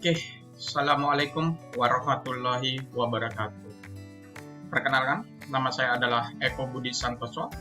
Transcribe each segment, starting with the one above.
Oke, Assalamualaikum warahmatullahi wabarakatuh. Perkenalkan, nama saya adalah Eko Budi Santoso.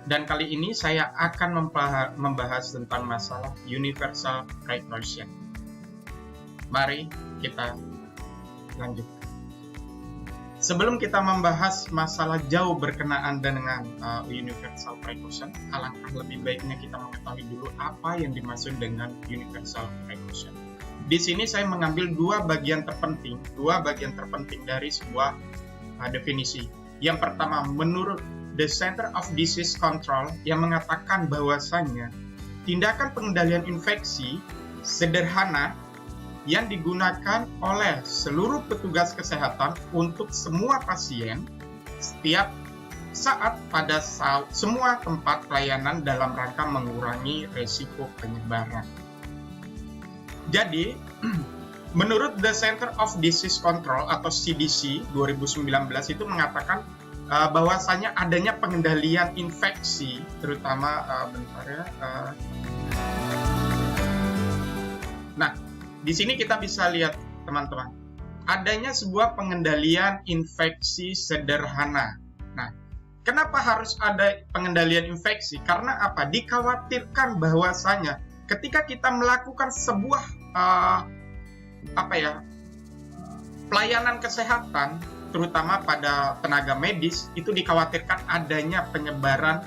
Dan kali ini saya akan membahas tentang masalah Universal Precaution. Mari kita lanjut. Sebelum kita membahas masalah jauh berkenaan dengan Universal Precaution, alangkah lebih baiknya kita mengetahui dulu apa yang dimaksud dengan Universal Precaution. Di sini saya mengambil dua bagian terpenting dari sebuah definisi. Yang pertama, menurut The Center of Disease Control yang mengatakan bahwasannya tindakan pengendalian infeksi sederhana yang digunakan oleh seluruh petugas kesehatan untuk semua pasien setiap saat pada semua tempat pelayanan dalam rangka mengurangi resiko penyebaran. Jadi, menurut The Center of Disease Control atau CDC 2019 itu mengatakan bahwasanya adanya pengendalian infeksi, terutama Nah, di sini kita bisa lihat teman-teman, adanya sebuah pengendalian infeksi sederhana. Nah, kenapa harus ada pengendalian infeksi? Karena apa? Dikhawatirkan bahwasanya ketika kita melakukan sebuah pelayanan kesehatan, terutama pada tenaga medis, itu dikhawatirkan adanya penyebaran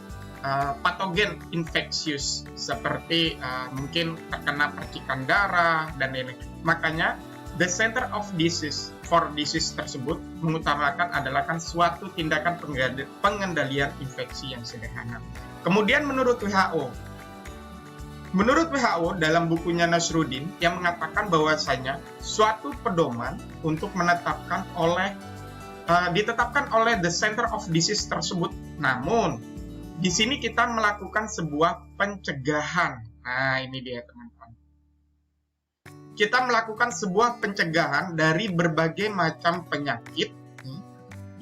patogen infeksius seperti mungkin terkena percikan darah dan lain-lain. Makanya The Center of Disease tersebut mengutamakan adalah suatu tindakan pengendalian infeksi yang sederhana. Kemudian menurut WHO dalam bukunya Nasruddin yang mengatakan bahwasanya suatu pedoman untuk ditetapkan oleh The Center of Disease tersebut. Namun di sini kita melakukan sebuah pencegahan. Nah, ini dia teman-teman. Kita melakukan sebuah pencegahan dari berbagai macam penyakit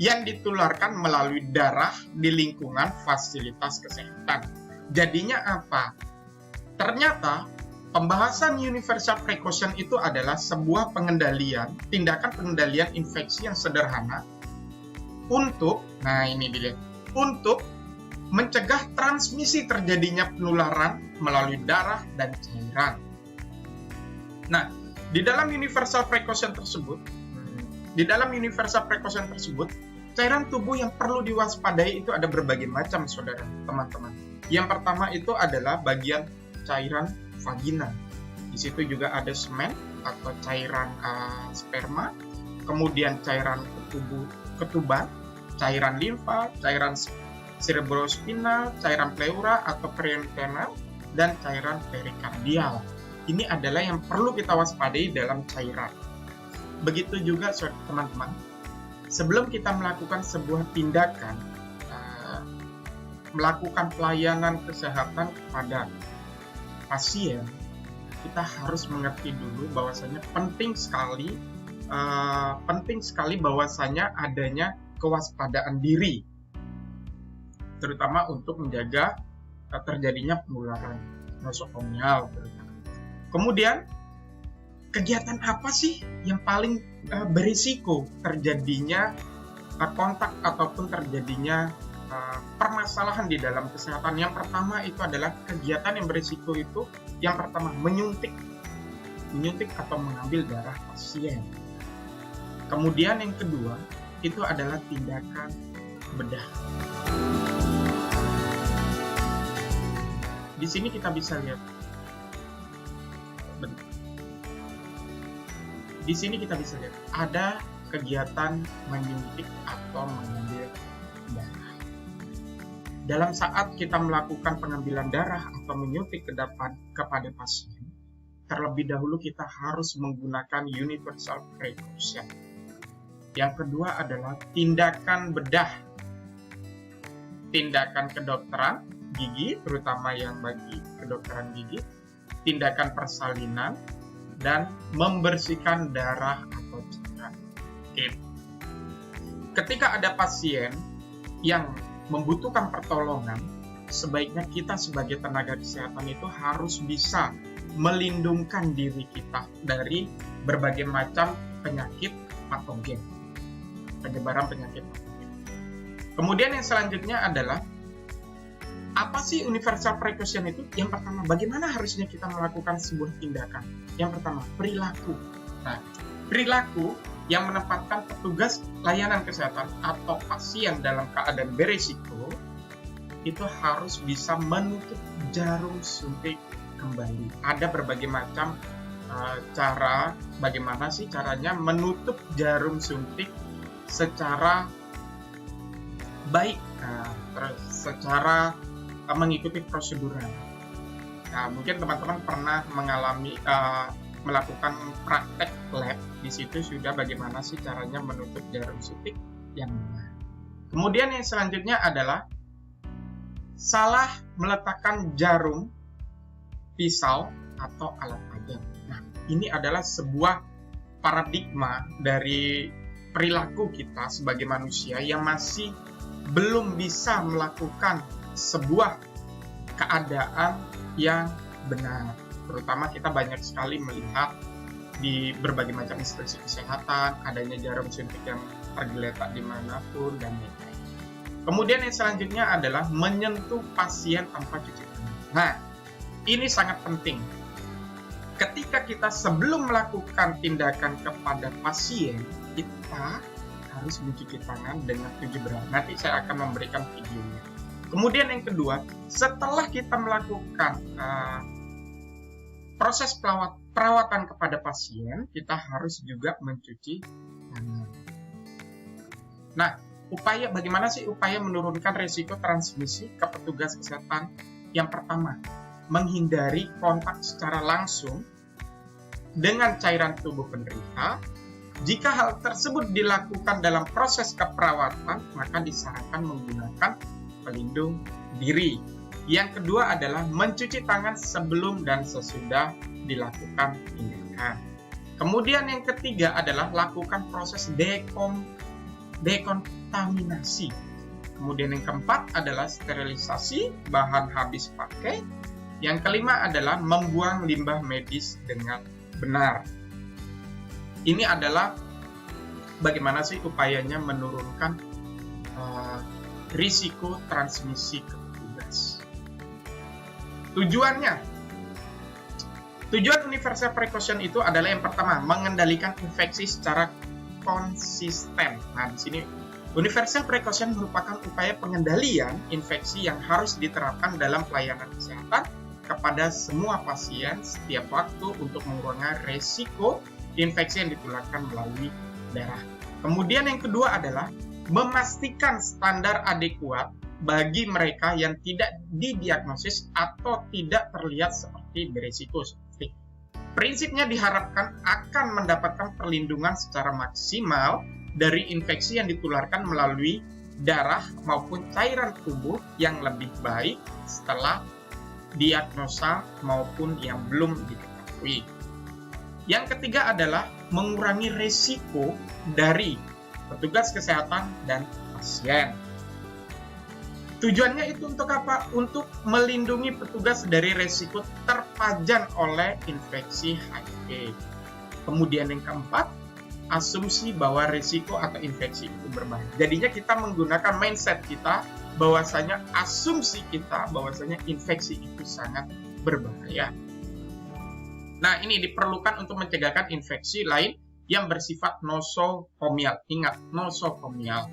yang ditularkan melalui darah di lingkungan fasilitas kesehatan. Jadinya apa? Ternyata pembahasan Universal Precaution itu adalah sebuah tindakan pengendalian infeksi yang sederhana untuk mencegah transmisi terjadinya penularan melalui darah dan cairan. Nah, di dalam Universal Precaution tersebut, cairan tubuh yang perlu diwaspadai itu ada berbagai macam, saudara, teman-teman. Yang pertama itu adalah bagian cairan vagina. Di situ juga ada semen atau cairan sperma, kemudian cairan ketuban, cairan limfa, cairan cerebrospinal, cairan pleura atau peritoneal, dan cairan perikardial. Ini adalah yang perlu kita waspadai dalam cairan. Begitu juga teman-teman, sebelum kita melakukan sebuah tindakan, melakukan pelayanan kesehatan kepada pasien, kita harus mengerti dulu bahwasanya penting sekali bahwasanya adanya kewaspadaan diri, terutama untuk menjaga terjadinya penularan nosokomial. Kemudian, kegiatan apa sih yang paling berisiko terjadinya kontak ataupun terjadinya permasalahan di dalam kesehatan? Yang pertama itu adalah kegiatan yang berisiko itu, yang pertama menyuntik atau mengambil darah pasien. Kemudian yang kedua itu adalah tindakan bedah. Di sini kita bisa lihat, ada kegiatan menyuntik atau mengambil darah. Dalam saat kita melakukan pengambilan darah atau menyuntik kepada pasien, terlebih dahulu kita harus menggunakan Universal Precaution. Yang kedua adalah tindakan bedah, tindakan kedokteran gigi, terutama yang bagi kedokteran gigi, tindakan persalinan, dan membersihkan darah atau cairan. Ketika ada pasien yang membutuhkan pertolongan, sebaiknya kita sebagai tenaga kesehatan itu harus bisa melindungkan diri kita dari berbagai macam penyakit patogen, penyebaran penyakit patogen. Kemudian yang selanjutnya adalah apa sih universal precaution itu? Yang pertama, bagaimana harusnya kita melakukan sebuah tindakan? Yang pertama, perilaku. Nah, perilaku yang menempatkan petugas layanan kesehatan atau pasien dalam keadaan berisiko itu harus bisa menutup jarum suntik kembali. Ada berbagai macam cara, bagaimana sih caranya menutup jarum suntik secara baik, secara mengikuti prosedurnya. Nah, mungkin teman-teman pernah mengalami melakukan praktek lab, di situ sudah bagaimana sih caranya menutup jarum suntik yang benar. Kemudian yang selanjutnya adalah salah meletakkan jarum, pisau, atau alat tajam. Nah, ini adalah sebuah paradigma dari perilaku kita sebagai manusia yang masih belum bisa melakukan sebuah keadaan yang benar. Terutama kita banyak sekali melihat di berbagai macam instansi kesehatan adanya jarum suntik yang tergeletak dimanapun dan lain-lain. Kemudian yang selanjutnya adalah menyentuh pasien tanpa cuci tangan. Nah, ini sangat penting. Ketika kita sebelum melakukan tindakan kepada pasien, kita harus mencuci tangan dengan 7 berat. Nanti saya akan memberikan videonya. Kemudian yang kedua, setelah kita melakukan proses perawatan kepada pasien, kita harus juga mencuci tangan. Nah, bagaimana sih upaya menurunkan risiko transmisi ke petugas kesehatan? Yang pertama, menghindari kontak secara langsung dengan cairan tubuh penderita. Jika hal tersebut dilakukan dalam proses keperawatan, maka disarankan menggunakan pelindung diri. Yang kedua adalah mencuci tangan sebelum dan sesudah dilakukan tindakan. Kemudian yang ketiga adalah lakukan proses dekontaminasi. Kemudian yang keempat adalah sterilisasi bahan habis pakai. Yang kelima adalah membuang limbah medis dengan benar. Ini adalah bagaimana sih upayanya menurunkan risiko transmisi ke petugas. Tujuan universal precaution itu adalah yang pertama, mengendalikan infeksi secara konsisten. Nah, di sini universal precaution merupakan upaya pengendalian infeksi yang harus diterapkan dalam pelayanan kesehatan kepada semua pasien setiap waktu untuk mengurangi risiko infeksi yang ditularkan melalui darah. Kemudian yang kedua adalah memastikan standar adekuat bagi mereka yang tidak didiagnosis atau tidak terlihat seperti berisiko. Prinsipnya diharapkan akan mendapatkan perlindungan secara maksimal dari infeksi yang ditularkan melalui darah maupun cairan tubuh yang lebih baik setelah diagnosa maupun yang belum diketahui. Yang ketiga adalah mengurangi risiko dari petugas kesehatan dan pasien. Tujuannya itu untuk apa? Untuk melindungi petugas dari risiko terpajan oleh infeksi HIV. Kemudian yang keempat, asumsi bahwa risiko atau infeksi itu berbahaya. Jadinya kita menggunakan mindset kita bahwasanya asumsi kita bahwasanya infeksi itu sangat berbahaya. Nah, ini diperlukan untuk mencegahkan infeksi lain yang bersifat nosokomial. Ingat, nosokomial.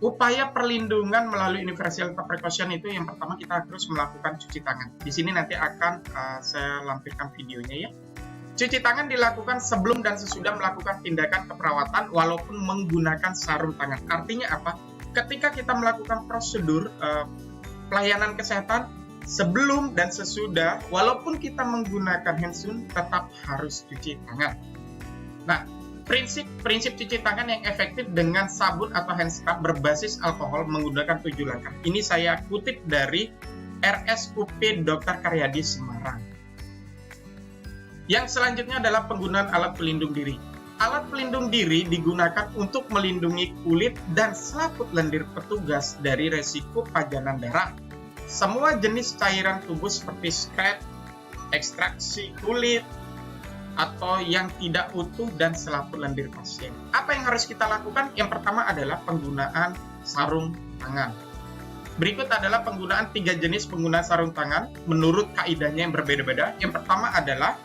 Upaya perlindungan melalui universal precaution itu yang pertama kita harus melakukan cuci tangan. Di sini nanti akan saya lampirkan videonya ya. Cuci tangan dilakukan sebelum dan sesudah melakukan tindakan keperawatan walaupun menggunakan sarung tangan. Artinya apa? Ketika kita melakukan prosedur pelayanan kesehatan, sebelum dan sesudah, walaupun kita menggunakan handsun, tetap harus cuci tangan. Nah, prinsip cuci tangan yang efektif dengan sabun atau hand scrub berbasis alkohol menggunakan 7 langkah. Ini saya kutip dari RSUP Dr. Karyadi Semarang. Yang selanjutnya adalah penggunaan alat pelindung diri. Alat pelindung diri digunakan untuk melindungi kulit dan selaput lendir petugas dari resiko pajanan darah, semua jenis cairan tubuh seperti scrap, ekstraksi kulit, atau yang tidak utuh dan selaput lendir pasien. Apa yang harus kita lakukan? Yang pertama adalah penggunaan sarung tangan. Berikut adalah penggunaan 3 jenis penggunaan sarung tangan menurut kaidahnya yang berbeda-beda. Yang pertama adalah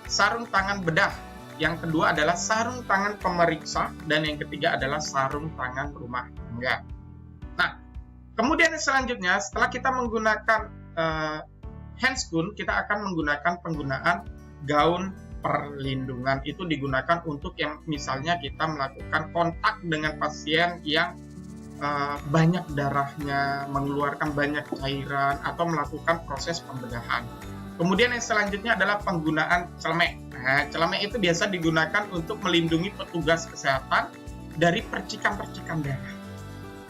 sarung tangan bedah. Yang kedua adalah sarung tangan pemeriksa. Dan yang ketiga adalah sarung tangan rumah tangga. Nah, kemudian selanjutnya setelah kita menggunakan handscoon, kita akan menggunakan penggunaan gaun perlindungan. Itu digunakan untuk yang misalnya kita melakukan kontak dengan pasien yang banyak darahnya, mengeluarkan banyak cairan, atau melakukan proses pembedahan. Kemudian yang selanjutnya adalah penggunaan celemek. Nah, celemek itu biasa digunakan untuk melindungi petugas kesehatan dari percikan-percikan darah.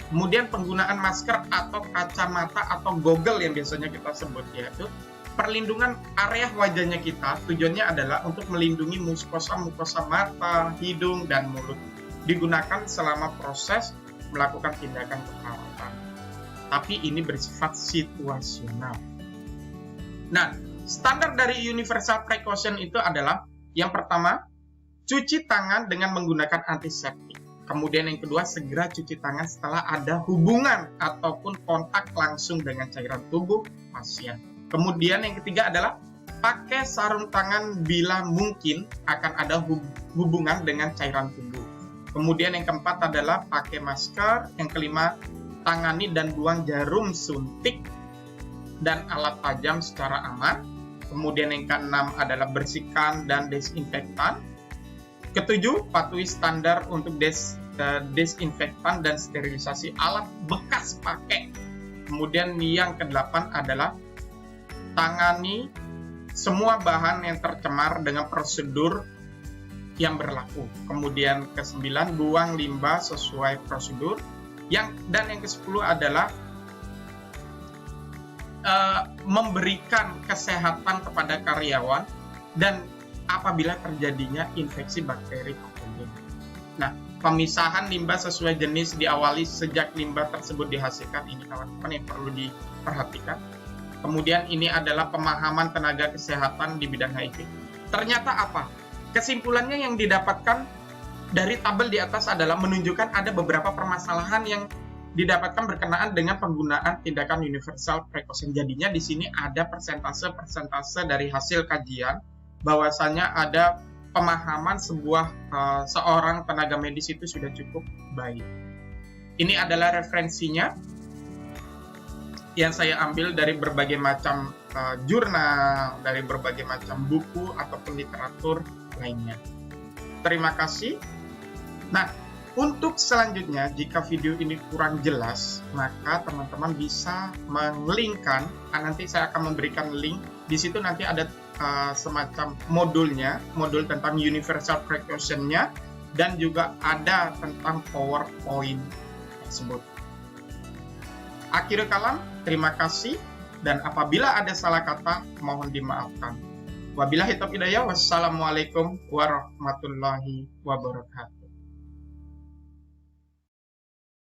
Kemudian penggunaan masker atau kacamata atau goggle yang biasanya kita sebut, yaitu perlindungan area wajahnya kita. Tujuannya adalah untuk melindungi mukosa mata, hidung, dan mulut. Digunakan selama proses melakukan tindakan keperawatan. Tapi ini bersifat situasional. Nah, standar dari universal precaution itu adalah yang pertama, cuci tangan dengan menggunakan antiseptik. Kemudian yang kedua, segera cuci tangan setelah ada hubungan ataupun kontak langsung dengan cairan tubuh pasien. Kemudian yang ketiga adalah pakai sarung tangan bila mungkin akan ada hubungan dengan cairan tubuh. Kemudian yang keempat adalah pakai masker. Yang kelima, tangani dan buang jarum suntik dan alat tajam secara aman. Kemudian yang keenam adalah bersihkan dan desinfektan. Ketujuh, patuhi standar untuk desinfektan dan sterilisasi alat bekas pakai. Kemudian yang kedelapan adalah tangani semua bahan yang tercemar dengan prosedur yang berlaku. Kemudian ke-9, buang limbah sesuai prosedur. Dan yang ke-10 adalah memberikan kesehatan kepada karyawan dan apabila terjadinya infeksi bakteri patogen. Nah, pemisahan limbah sesuai jenis diawali sejak limbah tersebut dihasilkan. Ini kawan-kawan yang perlu diperhatikan. Kemudian ini adalah pemahaman tenaga kesehatan di bidang HIV. Ternyata apa? Kesimpulannya yang didapatkan dari tabel di atas adalah menunjukkan ada beberapa permasalahan yang didapatkan berkenaan dengan penggunaan tindakan universal precaution. Jadinya di sini ada persentase dari hasil kajian bahwasanya ada pemahaman seorang tenaga medis itu sudah cukup baik. Ini adalah referensinya yang saya ambil dari berbagai macam jurnal, dari berbagai macam buku ataupun literatur lainnya. Terima kasih. Nah, untuk selanjutnya, jika video ini kurang jelas, maka teman-teman bisa menglinkkan. Nanti saya akan memberikan link. Di situ nanti ada semacam modulnya, modul tentang universal precaution-nya, dan juga ada tentang PowerPoint tersebut. Akhirul kalam, terima kasih, dan apabila ada salah kata, mohon dimaafkan. Wabillahi taufiq hidayah, wassalamualaikum warahmatullahi wabarakatuh.